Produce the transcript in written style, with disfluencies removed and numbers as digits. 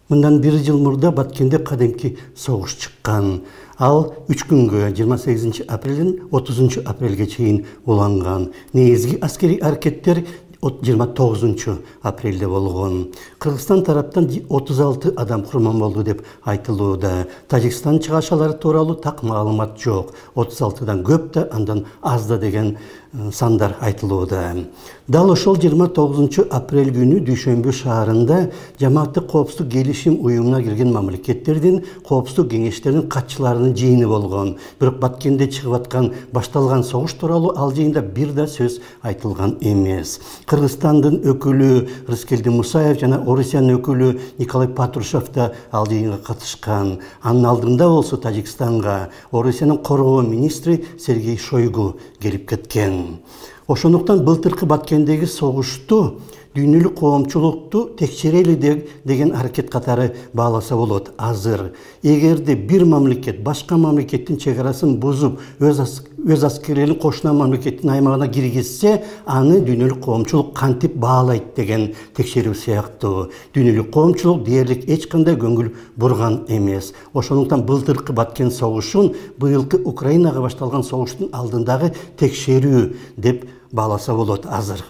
Мындан 1 жыл мурда Баткенде кадимки согуш чыккан. Ал 3 күнгө 28 апрелден 30 апрелге чейин уланган. Негизги аскери аракеттер 29 апрелде болгон. Кыргызстан тараптан 36 адам курман болду деп айтылууда. Тажикстан чыгашалары тууралуу так маалымат жок. 36дан көп да, андан аз да деген сандар айтылууда. Дал ошол 29 апрель күнү Дүйшөмбү шаарында жамааттык коопсуздук келишим уюмуна кирген мамлекеттердин коопсуздук кеңештеринин катчыларынын жыйыны болгон. Бирок Баткенде чыгып аткан башталган согуш тууралуу ал жыйында бир да сөз айтылган эмес. Кыргызстандын өкүлү Рыскелди Мусаев жана Орусиянын өкүлү Николай Патрушев да ал жыйынга катышкан. Анын алдында болсо Тажикстанга Орусиянын коргоо министри Сергей Шойгу келип кеткен. Ошондуктан былтыркы Баткендеги согушту дүйнөлүк коомчулукту текшерели деген аракет катары бааласа болот. Азыр эгерде бир мамлекет башка мамлекеттин чегарасын бузуп өз аскерлерин кошуна мамлекеттин аймагына киргизсе, аны дүйнөлүк коомчулук кантип баалайт деген текшерүү сыяктуу. Дүйнөлүк коомчулук дээрлик эч кандай көңүл бурган эмес. Ошондуктан былтыркы Баткен согушун быйылкы Украинага башталган согуштун алдындагы текшерүү деп бааласа болот азыр.